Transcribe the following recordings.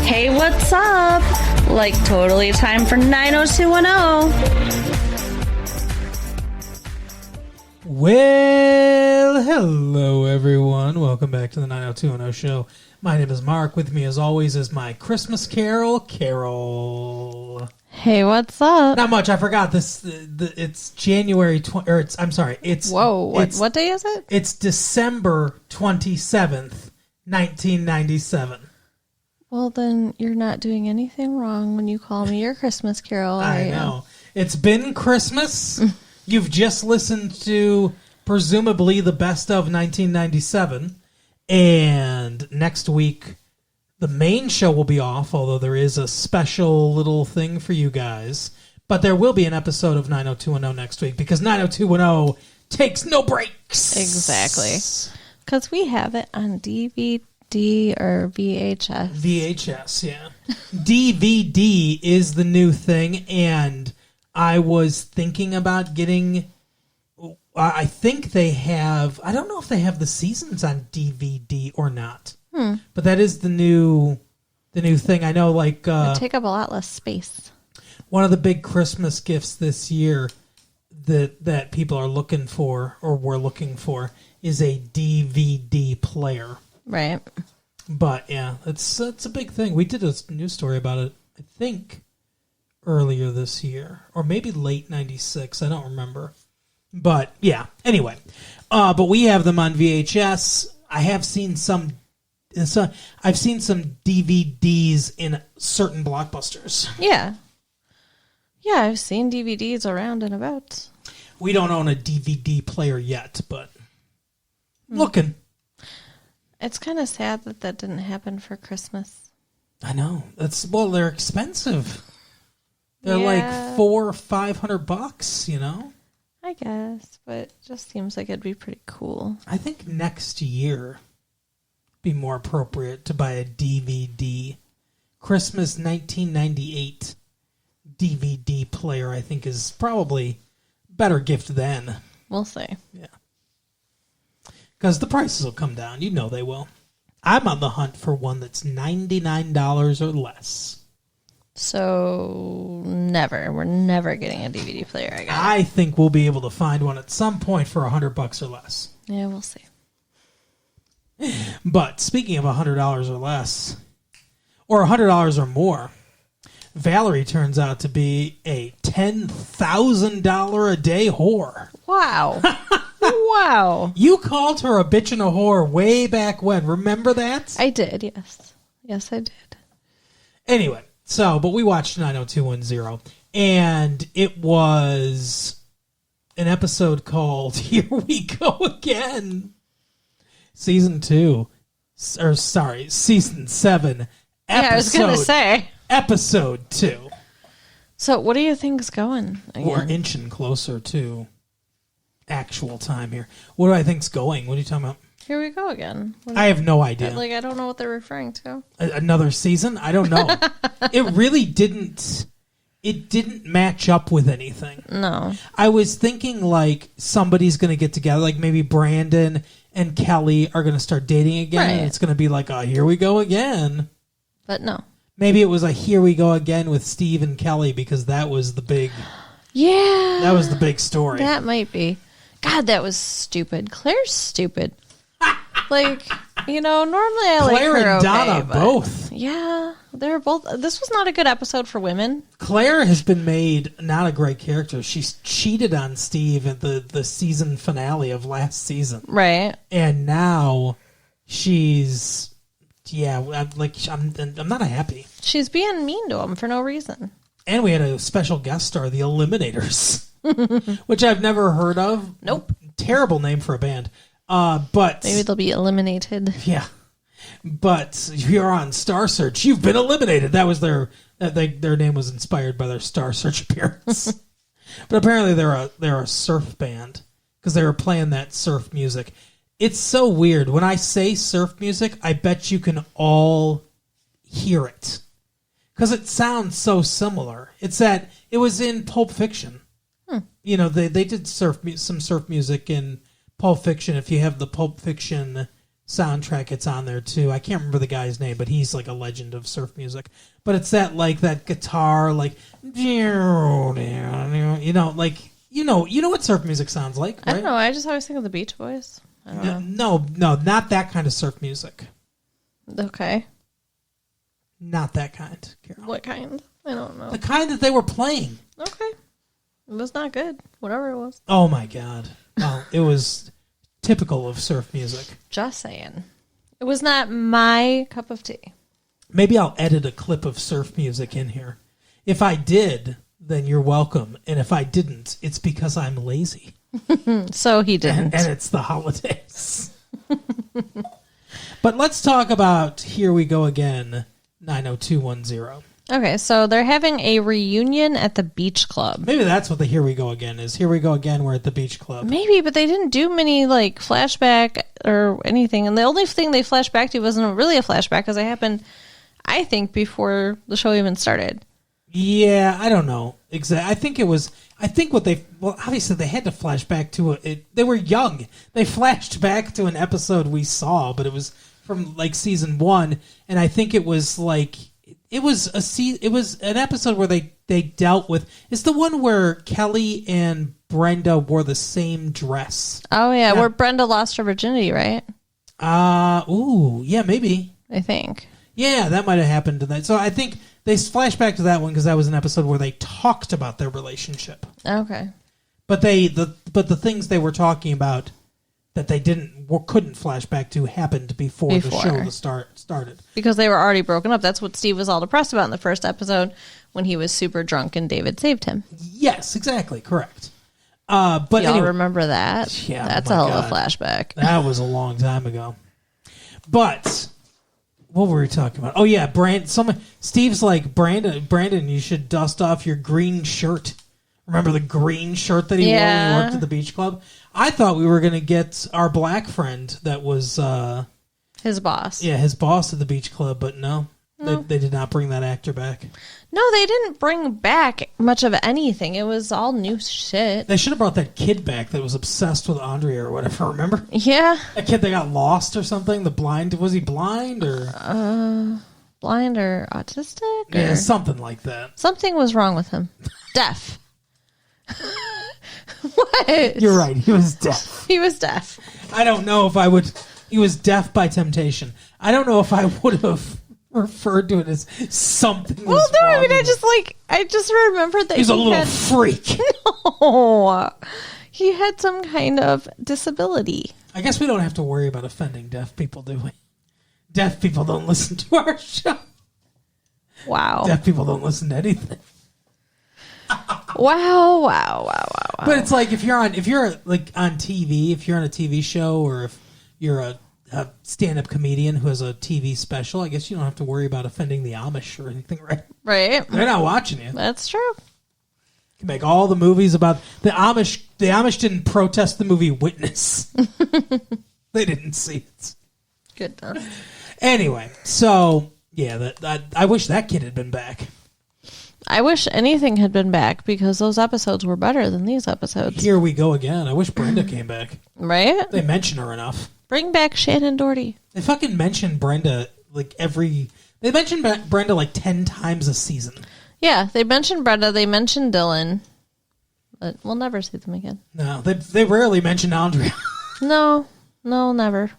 Hey, what's up? Like, totally time for 90210. Well, hello everyone. Welcome back to the 90210 show. My name is Mark. With me as always is my Christmas Carol, Carol. Hey, what's up? Not much. I forgot this. It's January 20, or it's, I'm sorry. It's Whoa, what day is it? It's December 27th, 1997. Well, then you're not doing anything wrong when you call me your Christmas Carol. I know. It's been Christmas. You've just listened to presumably the best of 1997. And next week, the main show will be off, although there is a special little thing for you guys. But there will be an episode of 90210 next week because 90210 takes no breaks. Exactly. Because we have it on DVD or VHS. VHS, yeah. DVD is the new thing, and I was thinking about getting... I think they have... I don't know if they have the seasons on DVD or not. But that is the new thing. I know, like... It'd take up a lot less space. One of the big Christmas gifts this year that people are looking for, or were looking for, is a DVD player. Right. But, yeah, it's a big thing. We did a news story about it, I think, earlier this year. Or maybe late 96. I don't remember. But, yeah. Anyway. But we have them on VHS. I have seen some... I've seen some DVDs in certain Blockbusters. Yeah. Yeah, I've seen DVDs around and about. We don't own a DVD player yet, but looking. It's kind of sad that didn't happen for Christmas. I know. They're expensive. They're like $400 or $500, you know? I guess, but it just seems like it'd be pretty cool. I think next year be more appropriate to buy a DVD. Christmas 1998 DVD player, I think, is probably a better gift then. We'll see. Yeah. Because the prices will come down. You know they will. I'm on the hunt for one that's $99 or less. So, never. We're never getting a DVD player, I guess. I think we'll be able to find one at some point for $100 or less. Yeah, we'll see. But speaking of $100 or less, or $100 or more, Valerie turns out to be a $10,000 a day whore. Wow. Wow. You called her a bitch and a whore way back when. Remember that? I did, yes. Yes, I did. Anyway, but we watched 90210, and it was an episode called Here We Go Again. Season 7. Yeah, I was going to say. Episode 2. So, what do you think's going again? We're inching closer to actual time here. What do I think's going? What are you talking about? Here we go again. I have no idea. I don't know what they're referring to. Another season? I don't know. It really didn't... It didn't match up with anything. No. I was thinking, like, somebody's going to get together. Like, maybe Brandon and Kelly are going to start dating again. Right. And it's going to be like, oh, here we go again. But no. Maybe it was a here we go again with Steve and Kelly because that was the big... Yeah. That was the big story. That might be. God, that was stupid. Claire's stupid. Normally I like her. Claire and Donna okay, both. Yeah, they're both. This was not a good episode for women. Claire has been made not a great character. She's cheated on Steve at the season finale of last season. Right. And now she's... Yeah, I'm not happy. She's being mean to him for no reason. And we had a special guest star, the Eliminators, which I've never heard of. Nope. Terrible name for a band. But maybe they'll be eliminated. Yeah. But you're on Star Search. You've been eliminated. That was their name was inspired by their Star Search appearance. But apparently they're a surf band because they were playing that surf music. It's so weird. When I say surf music, I bet you can all hear it. Because it sounds so similar. It was in Pulp Fiction. You know, they did some surf music in Pulp Fiction. If you have the Pulp Fiction soundtrack. It's on there too. I can't remember the guy's name, but he's like a legend of surf music. But it's that guitar, like you know what surf music sounds like, right? I don't know. I just always think of the Beach Boys. I don't know. No, not that kind of surf music. Okay. Not that kind, Carol. What kind? I don't know. The kind that they were playing. Okay. It was not good. Whatever it was. Oh my God. Well, it was typical of surf music. Just saying. It was not my cup of tea. Maybe I'll edit a clip of surf music in here. If I did, then you're welcome. And if I didn't, it's because I'm lazy. So he didn't. And it's the holidays. But let's talk about Here We Go Again, 90210. Okay, so they're having a reunion at the beach club. Maybe that's what the Here We Go Again is. Here we go again, we're at the beach club. Maybe, but they didn't do many like flashback or anything. And the only thing they flashed back to wasn't really a flashback because it happened, I think, before the show even started. Yeah, I don't know. Exactly. Obviously they had to flash back to they were young. They flashed back to an episode we saw, but it was from like season 1, and I think it was like it was an episode where they dealt with. It's the one where Kelly and Brenda wore the same dress. Oh yeah, where Brenda lost her virginity, right? Yeah, maybe. I think. Yeah, that might have happened to that. So I think they flash back to that one because that was an episode where they talked about their relationship. Okay. But the things they were talking about that they couldn't flash back to happened before the show started. Because they were already broken up. That's what Steve was all depressed about in the first episode when he was super drunk and David saved him. Yes, exactly, correct. But y'all anyway, remember that? Yeah, that's a hell of a flashback. That was a long time ago. But what were we talking about? Oh yeah, Steve's like, Brandon, you should dust off your green shirt. Remember the green shirt that he wore when he worked at the beach club? I thought we were going to get our black friend that was his boss. Yeah, his boss at the beach club, but no. They did not bring that actor back. No, they didn't bring back much of anything. It was all new shit. They should have brought that kid back that was obsessed with Andrea or whatever, remember? Yeah. That kid that got lost or something. Was he blind or? Blind or autistic? Yeah, something like that. Something was wrong with him. Deaf. What? You're right. He was deaf. He was deaf. I don't know if I would. He was deaf by temptation. I don't know if I would have referred to it as something. Well, no, I mean, I just remembered that he's a little freak. No, he had some kind of disability. I guess we don't have to worry about offending deaf people, do we? Deaf people don't listen to our show. Wow. Deaf people don't listen to anything. Wow. But it's like if you're like on TV, if you're on a TV show, or if you're a stand-up comedian who has a TV special, I guess you don't have to worry about offending the Amish or anything, right? Right. They're not watching you. That's true. You can make all the movies about the Amish. The Amish didn't protest the movie Witness. They didn't see it. Good enough. Anyway, so yeah, I wish that kid had been back. I wish anything had been back because those episodes were better than these episodes. Here we go again. I wish Brenda came back. Right? They mention her enough. Bring back Shannon Doherty. They fucking mention Brenda They mention Brenda like 10 times a season. Yeah, they mentioned Brenda. They mentioned Dylan. But we'll never see them again. No, they rarely mention Andrea. No, never.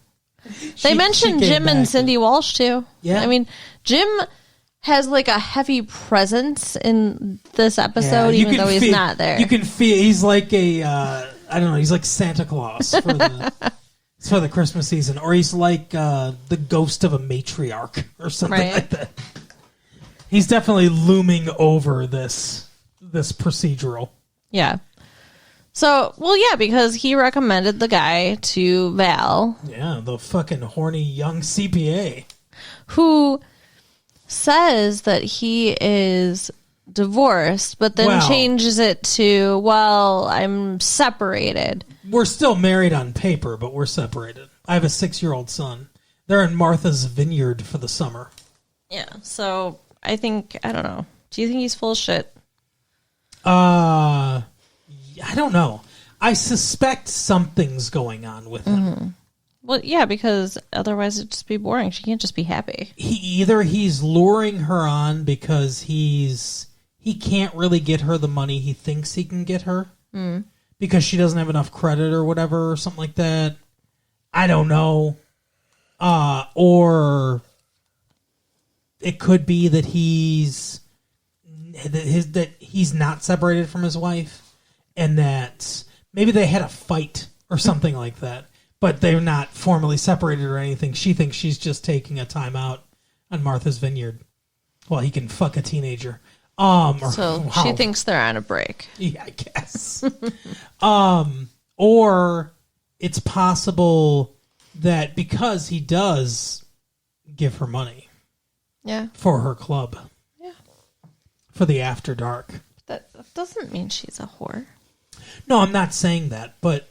They mentioned Jim and Cindy Walsh too. Yeah. I mean, Jim has like a heavy presence in this episode, even though he's not there. You can feel he's like I don't know, he's like Santa Claus for the Christmas season, or he's like the ghost of a matriarch or something like that. He's definitely looming over this procedural. Yeah. So, because he recommended the guy to Val. Yeah, the fucking horny young CPA. Who says that he is divorced, but then changes it to, I'm separated. We're still married on paper, but we're separated. I have a 6-year-old son. They're in Martha's Vineyard for the summer. Yeah, so I don't know. Do you think he's full of shit? I don't know. I suspect something's going on with him. Well, yeah, because otherwise it'd just be boring. She can't just be happy. He's luring her on because he can't really get her the money he thinks he can get her because she doesn't have enough credit or whatever or something like that. I don't know. Or it could be that he's not separated from his wife, and that maybe they had a fight or something like that. But they're not formally separated or anything. She thinks she's just taking a time out on Martha's Vineyard while he can fuck a teenager. She thinks they're on a break. Yeah, I guess. Or it's possible that because he does give her money, for her club, for the After Dark. That doesn't mean she's a whore. No, I'm not saying that, but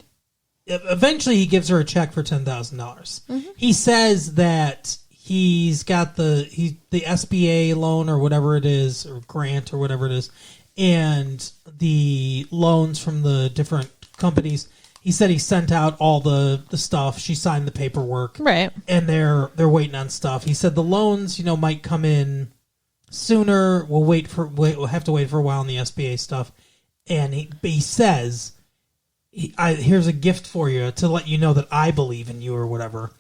eventually he gives her a check for $10,000. He says that he's got the SBA loan or whatever it is, or grant or whatever it is, and the loans from the different companies. He said he sent out all the stuff. She signed the paperwork, right? And they're waiting on stuff. He said the loans, might come in sooner. We'll have to wait for a while on the SBA stuff. And he says, here's a gift for you to let you know that I believe in you or whatever.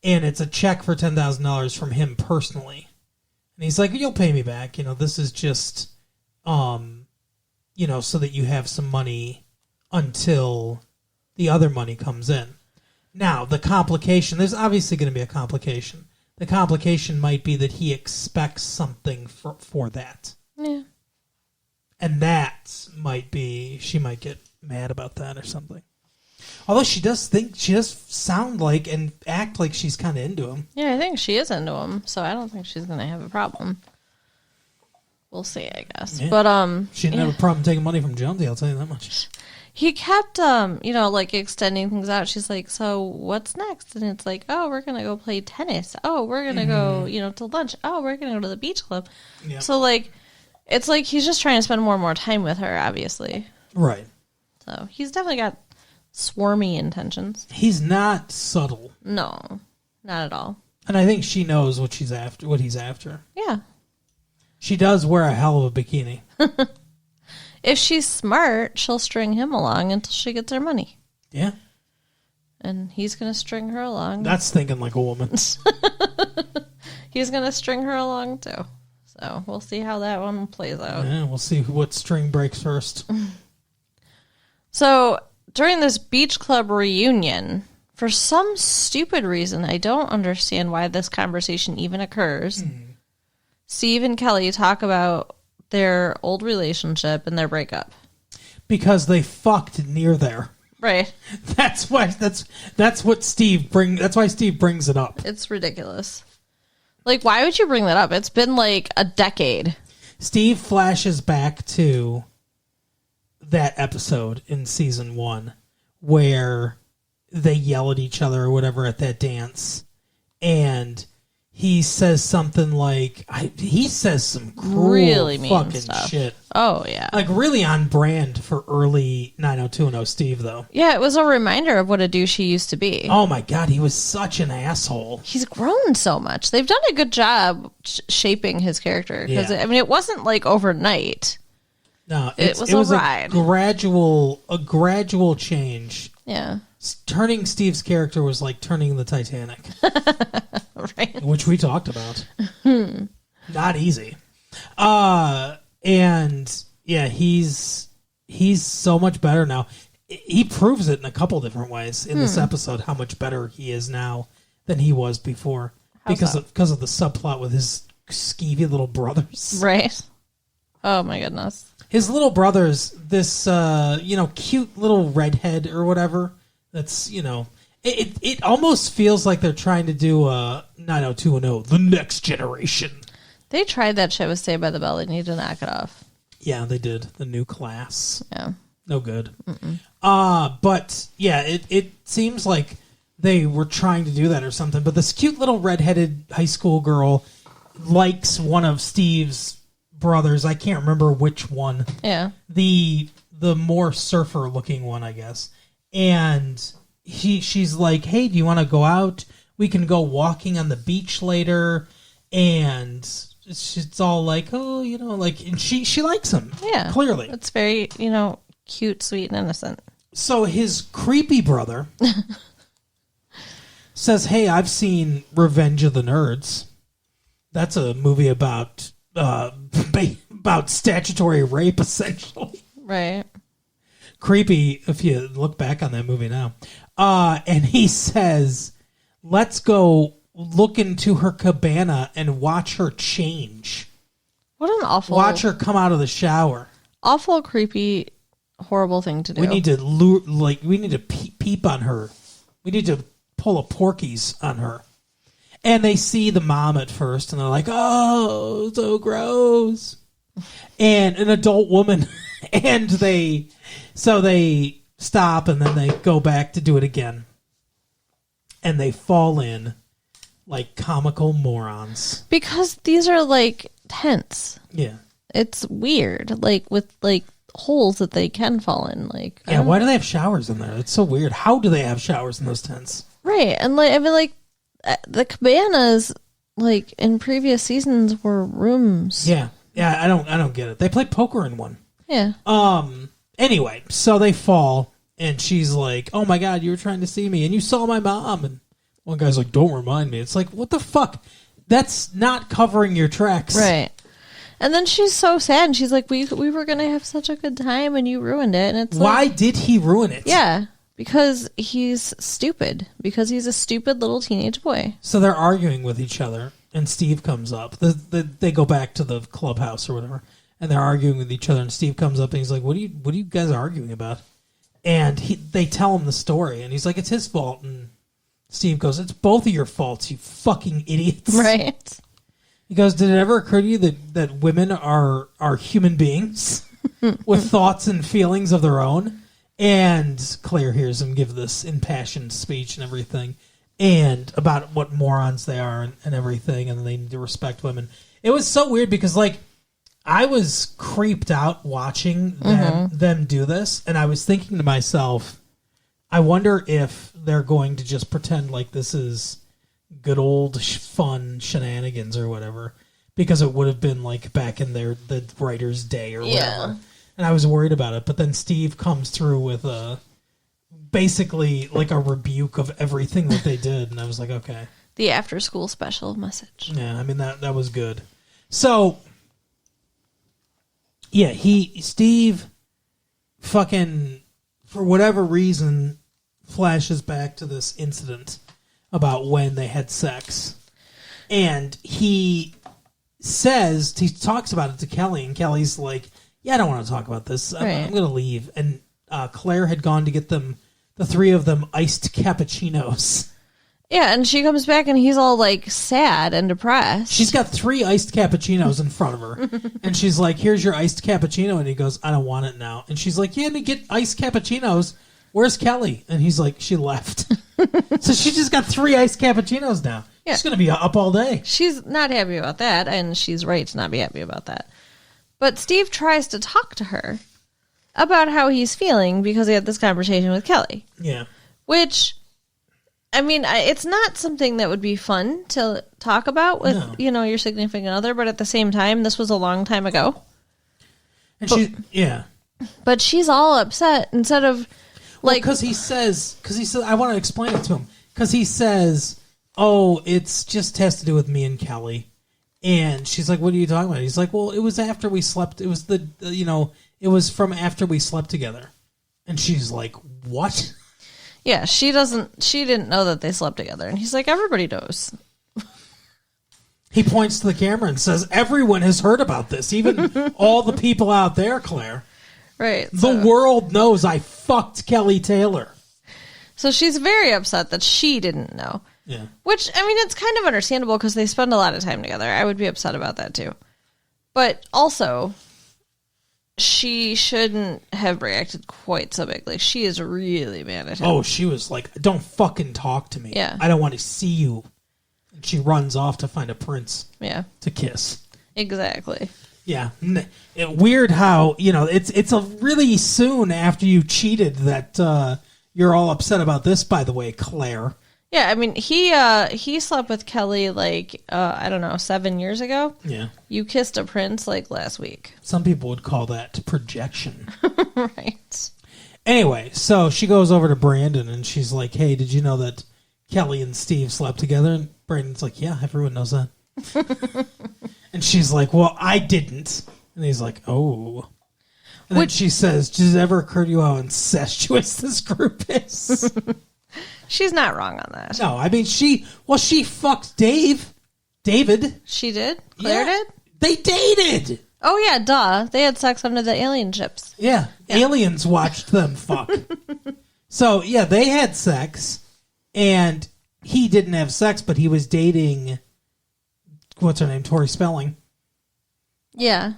And it's a check for $10,000 from him personally. And he's like, you'll pay me back. This is just, so that you have some money until the other money comes in. Now, the complication, there's obviously going to be a complication. The complication might be that he expects something for that. Yeah. And that might be, she might get mad about that or something. Although she does sound like and act like she's kind of into him. Yeah, I think she is into him, so I don't think she's going to have a problem. We'll see, I guess. Yeah. But she didn't have a problem taking money from Jonesy, I'll tell you that much. He kept extending things out. She's like, so what's next? And it's like, oh, we're going to go play tennis. Oh, we're going to go, to lunch. Oh, we're going to go to the beach club. Yep. So it's like he's just trying to spend more and more time with her, obviously. Right. So he's definitely got swarmy intentions. He's not subtle. No, not at all. And I think she knows what he's after. Yeah. She does wear a hell of a bikini. If she's smart, she'll string him along until she gets her money. Yeah. And he's going to string her along. That's thinking like a woman. He's going to string her along, too. So we'll see how that one plays out. Yeah, we'll see what string breaks first. So during this beach club reunion, for some stupid reason, I don't understand why this conversation even occurs, Steve and Kelly talk about their old relationship and their breakup. Because they fucked near there. Right. That's why Steve brings it up. It's ridiculous. Why would you bring that up? It's been a decade. Steve flashes back to that episode in season 1 where they yell at each other or whatever at that dance, and he says something he says some cruel really mean fucking stuff. shit. Oh, yeah. Really on brand for early 90210 Steve, though. Yeah, it was a reminder of what a douche he used to be. Oh, my God, he was such an asshole. He's grown so much. They've done a good job shaping his character. Because, it wasn't overnight. No, it was a ride. A gradual change. Yeah. Turning Steve's character was like turning the Titanic. Right. Which we talked about. Not easy. And yeah, he's so much better now. He proves it in a couple different ways in this episode, how much better he is now than he was before. Because of the subplot with his skeevy little brothers. Right. Oh my goodness. His little brothers, this cute little redhead or whatever. That's it almost feels like they're trying to do 90210, the next generation. They tried that shit with Saved by the Bell. They need to knock it off. Yeah, they did. The new class. Yeah. No good. But yeah, it seems like they were trying to do that or something. But this cute little redheaded high school girl likes one of Steve's brothers. I can't remember which one. Yeah. The more surfer looking one, I guess. And she's like, hey, do you want to go out? We can go walking on the beach later. And it's all like, oh, like, and she likes him. Yeah. Clearly. It's very, cute, sweet, and innocent. So his creepy brother says, hey, I've seen Revenge of the Nerds. That's a movie about statutory rape, essentially. Right. Creepy if you look back on that movie now. And he says, let's go look into her cabana and watch her change. What an awful... Watch her come out of the shower. Awful, creepy, horrible thing to do. We need to peep on her. We need to pull a Porky's on her. And they see the mom at first, and they're like, oh, so gross. And an adult woman. And they stop, and then they go back to do it again. And they fall in like comical morons. Because these are like tents. Yeah. It's weird. Like with like holes that they can fall in. Like yeah, why do they have showers in there? It's so weird. How do they have showers in those tents? Right. And like the cabanas like in previous seasons were rooms. Yeah. Yeah, I don't get it. They play poker in one. Yeah. Anyway, so they fall and she's like, "Oh my god, you were trying to see me and you saw my mom." And one guy's like, "Don't remind me." It's like, what the fuck? That's not covering your tracks. Right. And then she's so sad. And she's like, we were going to have such a good time and you ruined it. And it's why did he ruin it? Yeah. Because he's stupid. Because he's a stupid little teenage boy. So they're arguing with each other. And Steve comes up. They go back to the clubhouse or whatever. And they're arguing with each other. And Steve comes up and he's like, what are you guys arguing about? And they tell him the story. And he's like, it's his fault. And Steve goes, it's both of your faults, you fucking idiots. Right. He goes, did it ever occur to you that women are human beings with thoughts and feelings of their own? And Claire hears him give this impassioned speech and everything, and about what morons they are and everything, and they need to respect women. It was so weird because, like, I was creeped out watching them do this, and I was thinking to myself, I wonder if they're going to just pretend like this is good old fun shenanigans or whatever, because it would have been like back in the writer's day or whatever. And I was worried about it, but then Steve comes through with basically like a rebuke of everything that they did, and I was like, okay. The after school special message. Yeah, I mean that was good. So yeah, Steve fucking for whatever reason flashes back to this incident about when they had sex. And he talks about it to Kelly, and Kelly's like, yeah, I don't want to talk about this. I'm going to leave. And Claire had gone to get them, the three of them, iced cappuccinos. Yeah, and she comes back and he's all like sad and depressed. She's got 3 iced cappuccinos in front of her. And she's like, here's your iced cappuccino. And he goes, I don't want it now. And she's like, yeah, to get iced cappuccinos. Where's Kelly? And he's like, she left. So she just got 3 iced cappuccinos now. Yeah. She's going to be up all day. She's not happy about that, and she's right to not be happy about that. But Steve tries to talk to her about how he's feeling because he had this conversation with Kelly. Yeah. Which, I mean, it's not something that would be fun to talk about with, your significant other, but at the same time, this was a long time ago. And But she's all upset instead of... Because he says, I want to explain it to him. Because he says, oh, it's just has to do with me and Kelly. And she's like, what are you talking about? He's like, well, it was after we slept. It was it was from after we slept together. And she's like, what? Yeah, she didn't know that they slept together. And he's like, everybody knows. He points to the camera and says, everyone has heard about this. Even all the people out there, Claire. Right. The world knows I fucked Kelly Taylor. So she's very upset that she didn't know. Yeah. Which, I mean, it's kind of understandable because they spend a lot of time together. I would be upset about that too. But also, she shouldn't have reacted quite so big. Like, she is really mad at him. Oh, she was like, don't fucking talk to me. Yeah. I don't want to see you. And she runs off to find a prince. Yeah. To kiss. Exactly. Yeah, weird how it's a really soon after you cheated that You're all upset about this, by the way, Claire. Yeah, I mean, he slept with Kelly, like, I don't know, 7 years ago. Yeah. You kissed a prince, like, last week. Some people would call that projection. Right. Anyway, so she goes over to Brandon, and she's like, hey, did you know that Kelly and Steve slept together? And Brandon's like, yeah, everyone knows that. And she's like, well, I didn't. And he's like, oh. And then she says, does it ever occur to you how incestuous this group is? She's not wrong on that. No, I mean, she fucked David. She did? Claire did? They dated. Oh, yeah, duh. They had sex under the alien ships. Yeah. Aliens watched them fuck. So, yeah, they had sex, and he didn't have sex, but he was dating, what's her name, Tori Spelling. Yeah.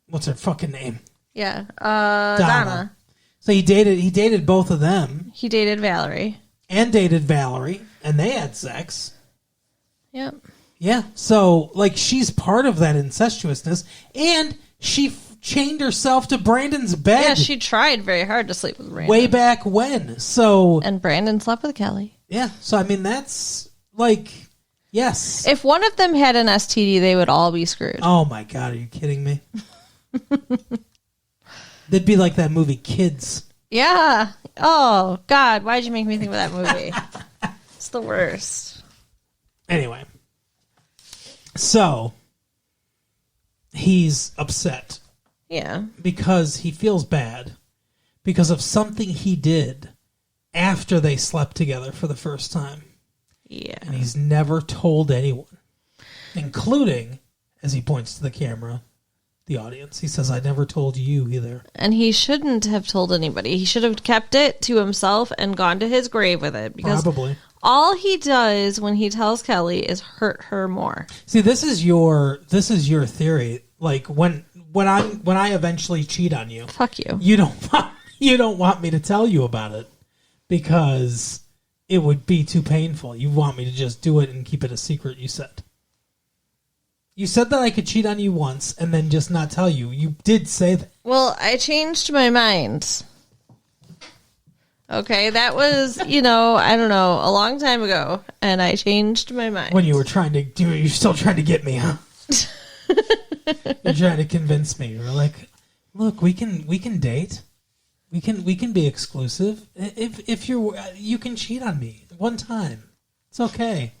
What's her fucking name? Yeah. Donna. So he dated both of them. He dated Valerie. And dated Valerie, and they had sex. Yep. Yeah, so, like, she's part of that incestuousness, and she chained herself to Brandon's bed. Yeah, she tried very hard to sleep with Brandon. Way back when, so... And Brandon slept with Kelly. Yeah, so, I mean, that's, like, yes. If one of them had an STD, they would all be screwed. Oh, my God, are you kidding me? They'd be like that movie, Kids. Yeah. Oh, God, why'd you make me think of that movie? It's the worst. Anyway. So, he's upset. Yeah. Because he feels bad. Because of something he did after they slept together for the first time. Yeah. And he's never told anyone. Including, as he points to the camera, the audience. He says, I never told you either. And he shouldn't have told anybody. He should have kept it to himself and gone to his grave with it. Because probably. All he does when he tells Kelly is hurt her more. See, this is your theory. Like when I eventually cheat on you, fuck you. You don't want me to tell you about it because it would be too painful. You want me to just do it and keep it a secret. You said that I could cheat on you once and then just not tell you. You did say that. Well, I changed my mind. Okay, that was, I don't know, a long time ago, and I changed my mind. When you were you're still trying to get me, huh? You're trying to convince me. You're like, look, we can date. We can be exclusive. If you can cheat on me one time. It's okay.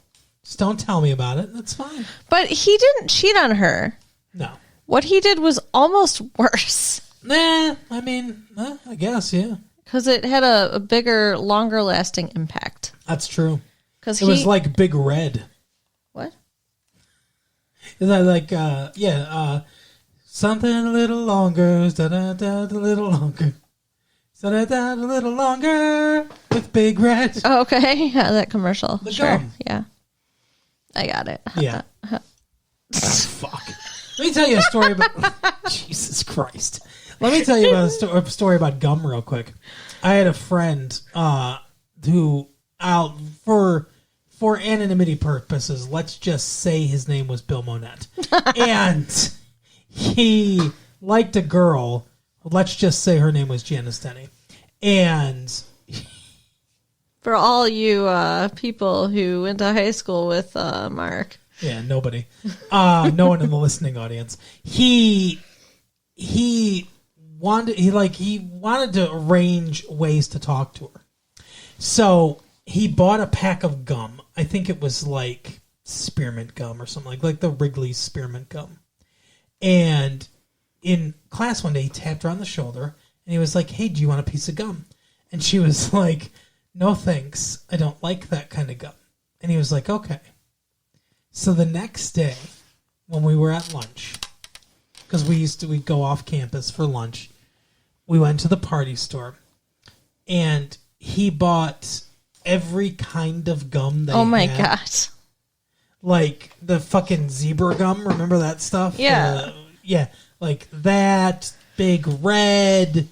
Just don't tell me about it. That's fine. But he didn't cheat on her. No. What he did was almost worse. Nah, I mean, I guess, yeah. Because it had a bigger, longer-lasting impact. That's true. Because it was like Big Red. What? Is that like, something a little longer, da-da-da, a little longer. Da-da-da, a little longer with Big Red. Oh, okay. Yeah, that commercial. The sure. gum. Yeah. I got it. Yeah. Fuck. Let me tell you a story about... Jesus Christ. Let me tell you about a story about gum real quick. I had a friend who, for anonymity purposes, let's just say his name was Bill Monette. And he liked a girl, let's just say her name was Janice Denny. And... For all you people who went to high school with Mark. Yeah, nobody. No one in the listening audience. He wanted to arrange ways to talk to her. So he bought a pack of gum. I think it was like spearmint gum or something like the Wrigley's spearmint gum. And in class one day, he tapped her on the shoulder and he was like, "Hey, do you want a piece of gum?" And she was like, "No, thanks. I don't like that kind of gum." And he was like, "Okay." So the next day, when we were at lunch, because we'd go off campus for lunch, we went to the party store, and he bought every kind of gum that Oh my God. Like the fucking zebra gum, remember that stuff? Yeah. Yeah, like that, Big Red,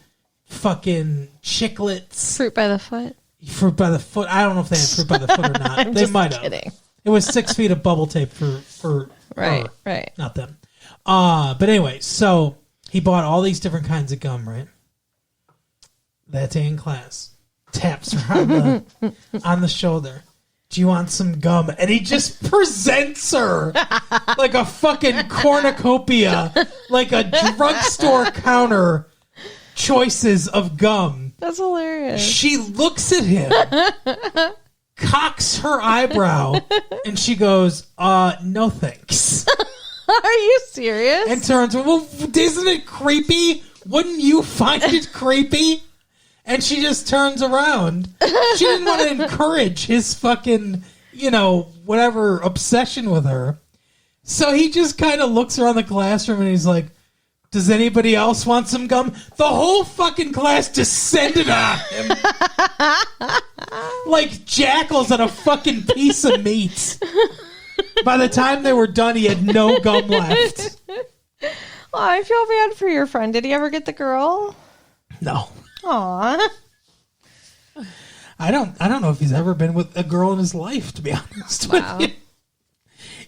fucking chiclets. Fruit by the foot. Fruit by the foot. I don't know if they had fruit by the foot or not. They might have. Kidding. It was 6 feet of bubble tape for right, her. right. Not them. But anyway, so he bought all these different kinds of gum, right? That day in class, taps her on the shoulder. Do you want some gum? And he just presents her like a fucking cornucopia, like a drugstore counter choices of gum. That's hilarious. She looks at him, cocks her eyebrow, and she goes, no thanks. Are you serious? And turns, well, isn't it creepy? Wouldn't you find it creepy? And she just turns around. She didn't want to encourage his fucking, whatever obsession with her. So he just kind of looks around the classroom and he's like, does anybody else want some gum? The whole fucking class descended on him. Like jackals on a fucking piece of meat. By the time they were done, he had no gum left. Oh, I feel bad for your friend. Did he ever get the girl? No. Aw. I don't know if he's ever been with a girl in his life, to be honest with you.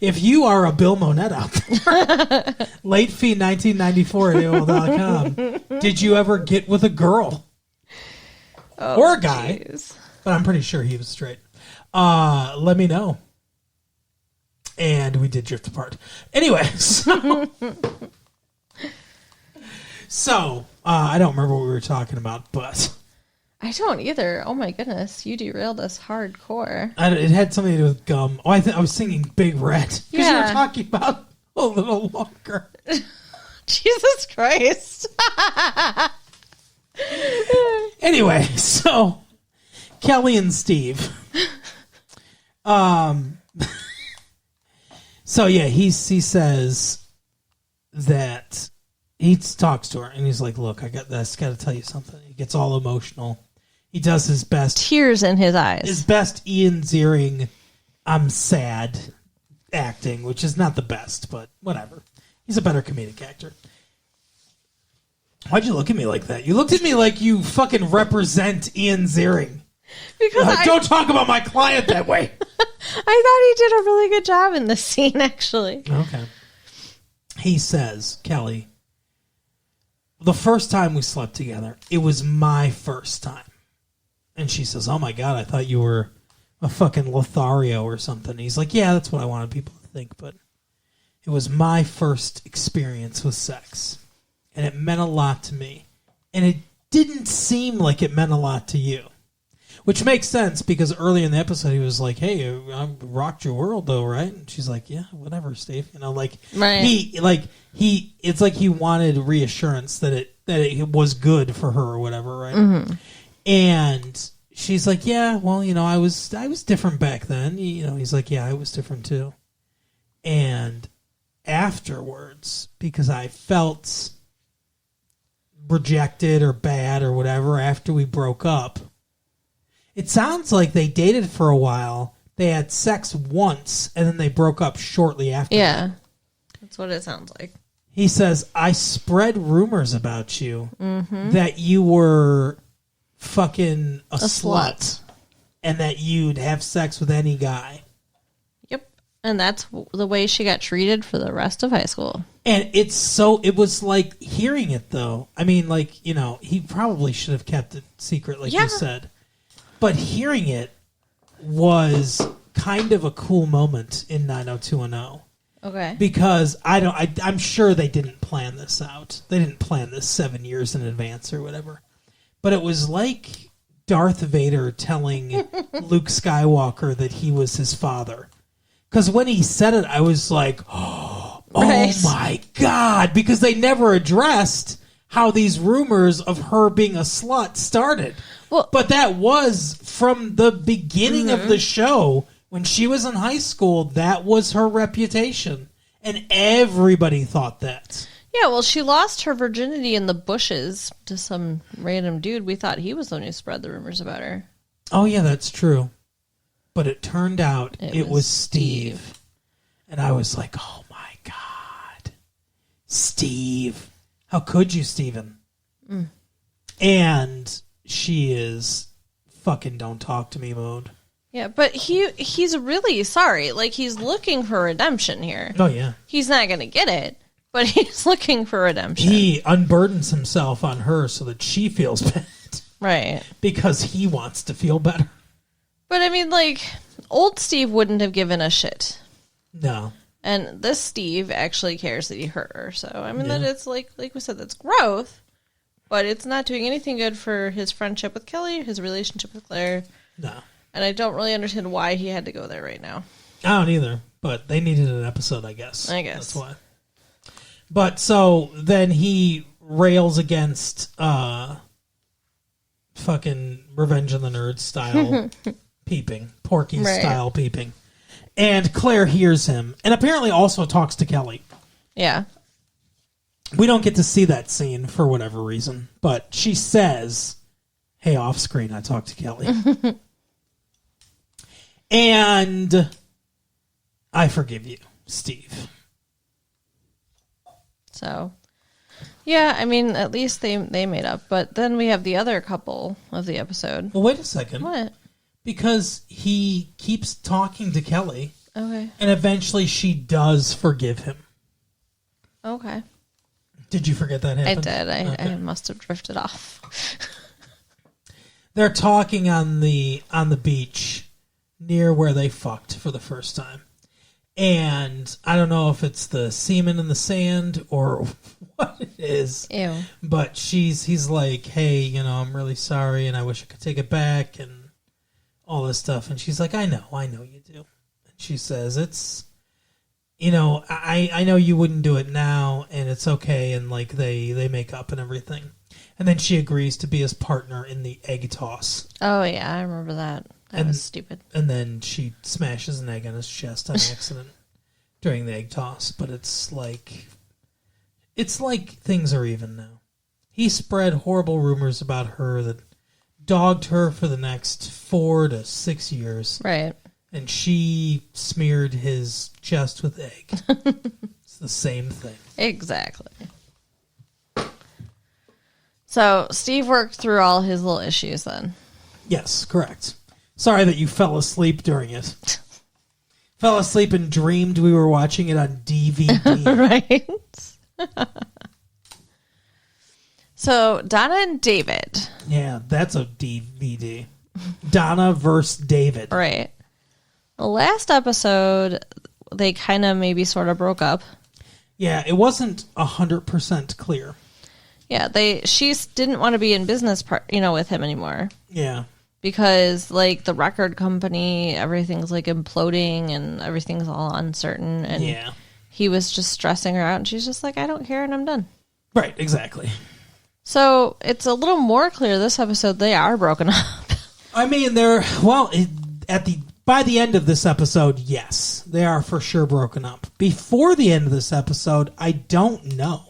If you are a Bill Monette out there, late fee 1994 at AOL.com, did you ever get with a girl? Or a guy? Geez. But I'm pretty sure he was straight. Let me know. And we did drift apart. Anyway, so I don't remember what we were talking about, but I don't either. Oh my goodness, you derailed us hardcore. It had something to do with gum. Oh, I was singing Big Red because you were talking about a little longer. Jesus Christ. Anyway, so Kelly and Steve. So yeah, he says that he talks to her and he's like, "Look, I got to tell you something." He gets all emotional. He does his best, tears in his eyes. His best Ian Ziering, I'm sad acting, which is not the best, but whatever. He's a better comedic actor. Why'd you look at me like that? You looked at me like you fucking represent Ian Ziering. Because don't talk about my client that way. I thought he did a really good job in this scene, actually. Okay. He says, Kelly, the first time we slept together, it was my first time. And she says, oh my God, I thought you were a fucking Lothario or something. He's like, yeah, that's what I wanted people to think, but it was my first experience with sex. And it meant a lot to me. And it didn't seem like it meant a lot to you. Which makes sense because early in the episode he was like, "Hey, I rocked your world, though, right?" And she's like, "Yeah, whatever, Steve." Right. It's like he wanted reassurance that it was good for her or whatever, right? Mm-hmm. And she's like, "Yeah, well, I was different back then." He's like, "Yeah, I was different too." And afterwards, because I felt rejected or bad or whatever after we broke up. It sounds like they dated for a while. They had sex once, and then they broke up shortly after. Yeah, that's what it sounds like. He says, I spread rumors about you that you were fucking a slut and that you'd have sex with any guy. Yep, and that's the way she got treated for the rest of high school. And it was like hearing it, though. I mean, like, he probably should have kept it secret, like you said. But hearing it was kind of a cool moment in 90210. Okay. Because I'm sure they didn't plan this out. They didn't plan this 7 years in advance or whatever. But it was like Darth Vader telling Luke Skywalker that he was his father. Because when he said it, I was like, oh my God. Because they never addressed how these rumors of her being a slut started. Well, but that was from the beginning of the show. When she was in high school, that was her reputation. And everybody thought that. Yeah, well, she lost her virginity in the bushes to some random dude. We thought he was the one who spread the rumors about her. Oh, yeah, that's true. But it turned out it was Steve. And I was like, oh, my God. Steve. How could you, Steven? Mm. And she is fucking don't talk to me mode. Yeah, but he's really sorry. Like, he's looking for redemption here. Oh, yeah. He's not going to get it, but he's looking for redemption. He unburdens himself on her so that she feels bad. Right. Because he wants to feel better. But I mean, like, old Steve wouldn't have given a shit. No. And this Steve actually cares that he hurt her. So, I mean, that it's like we said, that's growth. But it's not doing anything good for his friendship with Kelly, his relationship with Claire. No. And I don't really understand why he had to go there right now. I don't either. But they needed an episode, I guess. That's why. But so then he rails against fucking Revenge of the Nerds style peeping. Porky style peeping. And Claire hears him. And apparently also talks to Kelly. Yeah. We don't get to see that scene for whatever reason. But she says, hey, off screen, I talked to Kelly. And I forgive you, Steve. So, yeah, I mean, at least they made up. But then we have the other couple of the episode. Well, wait a second. What? Because he keeps talking to Kelly. Okay. And eventually she does forgive him. Okay. Did you forget that happened? I did. I must have drifted off. They're talking on the beach near where they fucked for the first time. And I don't know if it's the semen in the sand or what it is. Ew. But he's like, hey, I'm really sorry and I wish I could take it back and all this stuff. And she's like, I know you do. And she says, it's, I know you wouldn't do it now and it's okay. And like they make up and everything. And then she agrees to be his partner in the egg toss. Oh, yeah, I remember that. That was stupid. And then she smashes an egg on his chest on accident during the egg toss. But it's like things are even now. He spread horrible rumors about her that dogged her for the next 4 to 6 years. Right. And she smeared his chest with egg. It's the same thing. Exactly. So Steve worked through all his little issues then. Yes, correct. Sorry that you fell asleep during it. Fell asleep and dreamed we were watching it on DVD. Right. So Donna and David. Yeah, that's a DVD. Donna versus David. Right. The last episode, they kind of maybe sort of broke up. Yeah, it wasn't 100% clear. Yeah, she didn't want to be in business, with him anymore. Yeah. Because, like, the record company, everything's, like, imploding and everything's all uncertain. And he was just stressing her out. And she's just like, I don't care and I'm done. Right, exactly. So, it's a little more clear this episode they are broken up. I mean, by the end of this episode, yes. They are for sure broken up. Before the end of this episode, I don't know.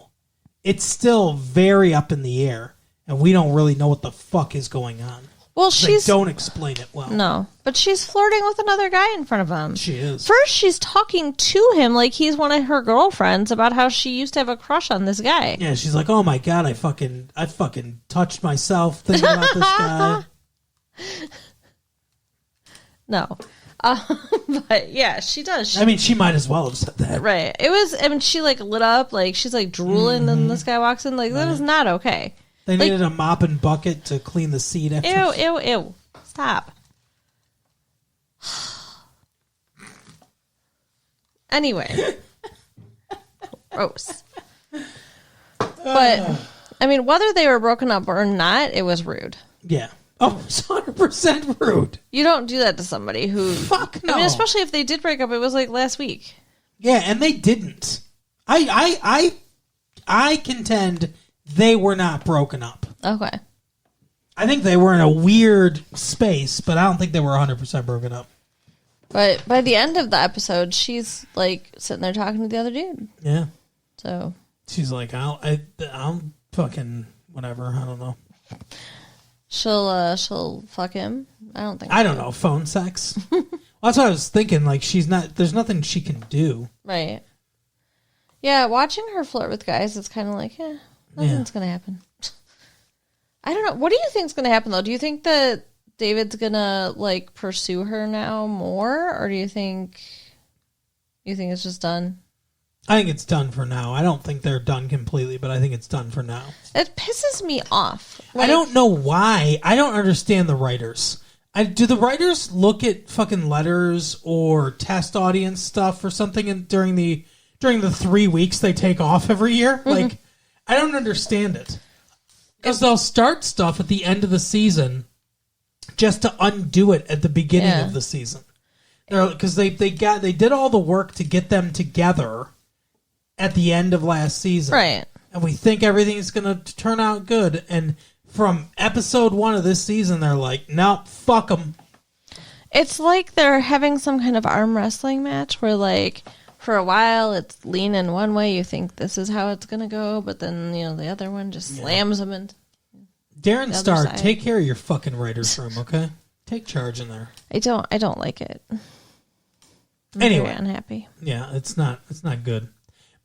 It's still very up in the air. And we don't really know what the fuck is going on. Well, they don't explain it well. No, but she's flirting with another guy in front of him. She is. First, she's talking to him like he's one of her girlfriends about how she used to have a crush on this guy. Yeah, she's like, "Oh my god, I fucking touched myself thinking about this guy." No, but yeah, she does. She might as well have said that. Right. It was. I mean, she like lit up, like she's like drooling, and this guy walks in. Like that is not okay. They needed a mop and bucket to clean the seat after. Ew. Stop. Anyway. Gross. But, I mean, whether they were broken up or not, it was rude. Yeah. Oh, it's 100% rude. You don't do that to somebody who... Fuck no. I mean, especially if they did break up, it was like last week. Yeah, and they didn't. I contend... They were not broken up. Okay. I think they were in a weird space, but I don't think they were 100% broken up. But by the end of the episode, she's like sitting there talking to the other dude. Yeah. So she's like, I'll fucking whatever. I don't know. She'll fuck him. I don't think. I don't know. Phone sex. Well, that's what I was thinking. Like she's not. There's nothing she can do. Right. Yeah, watching her flirt with guys, it's kind of like, nothing's going to happen. I don't know. What do you think's going to happen, though? Do you think that David's going to, like, pursue her now more? Or do you think it's just done? I think it's done for now. I don't think they're done completely, but I think it's done for now. It pisses me off I don't know why. I don't understand the writers. Do the writers look at fucking letters or test audience stuff or something during the 3 weeks they take off every year? Mm-hmm. Like, I don't understand it. Because they'll start stuff at the end of the season just to undo it at the beginning of the season. Because they did all the work to get them together at the end of last season. Right. And we think everything's going to turn out good. And from episode 1 of this season, they're like, no, fuck them. It's like they're having some kind of arm wrestling match where, like, for a while it's leaning one way. You think this is how it's going to go. But then, the other one just slams them in. Darren Star, take care of your fucking writer's room, okay? Take charge in there. I don't like it. I'm anyway, very unhappy. Yeah, it's not good.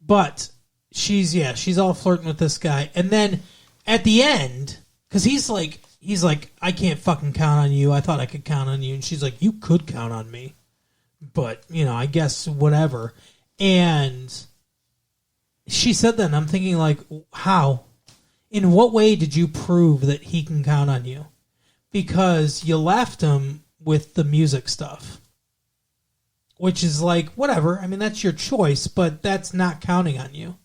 But she's all flirting with this guy, and then at the end, because he's like, I can't fucking count on you. I thought I could count on you, and she's like, you could count on me, but I guess whatever. And she said that, and I'm thinking like, how? In what way did you prove that he can count on you? Because you left him with the music stuff. Which is like, whatever. I mean, that's your choice, but that's not counting on you.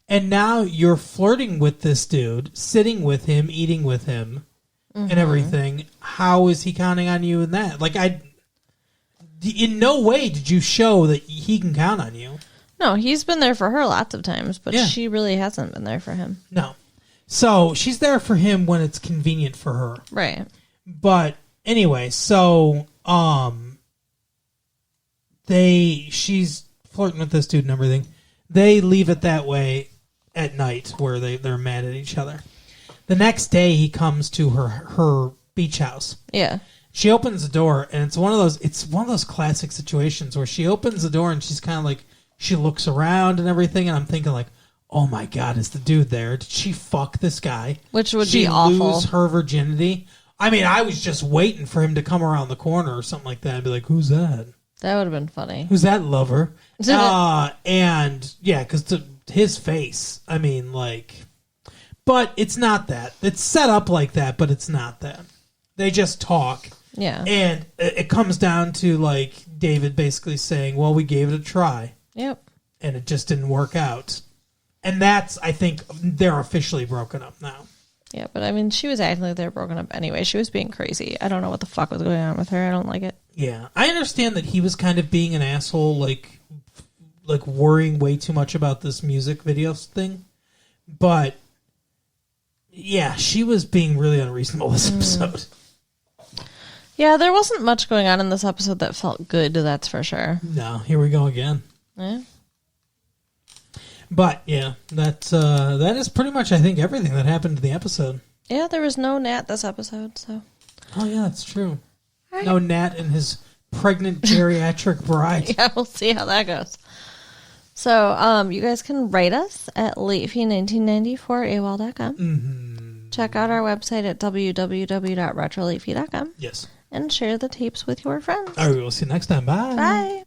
And now you're flirting with this dude, sitting with him, eating with him, and everything. How is he counting on you in that? Like, in no way did you show that he can count on you. No, he's been there for her lots of times, but she really hasn't been there for him. No. So she's there for him when it's convenient for her. Right. But anyway, so she's flirting with this dude and everything. They leave it that way at night where they're mad at each other. The next day he comes to her beach house. Yeah. She opens the door and it's one of those classic situations where she opens the door and she's kind of like, she looks around and everything, and I'm thinking like, oh my God, is the dude there? Did she fuck this guy? Which would be awful. She lose her virginity? I mean, I was just waiting for him to come around the corner or something like that and be like, who's that? That would have been funny. Who's that lover? And yeah, because his face, I mean, like, but it's not that. It's set up like that, but it's not that. They just talk. Yeah. And it comes down to like David basically saying, well, we gave it a try. Yep. And it just didn't work out. And that's, I think, they're officially broken up now. Yeah, but I mean, she was acting like they were broken up anyway. She was being crazy. I don't know what the fuck was going on with her. I don't like it. Yeah. I understand that he was kind of being an asshole, like worrying way too much about this music video thing. But, yeah, she was being really unreasonable this episode. Yeah, there wasn't much going on in this episode that felt good, that's for sure. No, here we go again. Yeah. But, yeah, that is pretty much, I think, everything that happened in the episode. Yeah, there was no Nat this episode, so. Oh, yeah, that's true. Right. No Nat and his pregnant geriatric bride. Yeah, we'll see how that goes. So, you guys can write us at latefee1994@AOL.com. Mm-hmm. Check out our website at www.retrolatefee.com. Yes. And share the tapes with your friends. All right, we'll see you next time. Bye. Bye.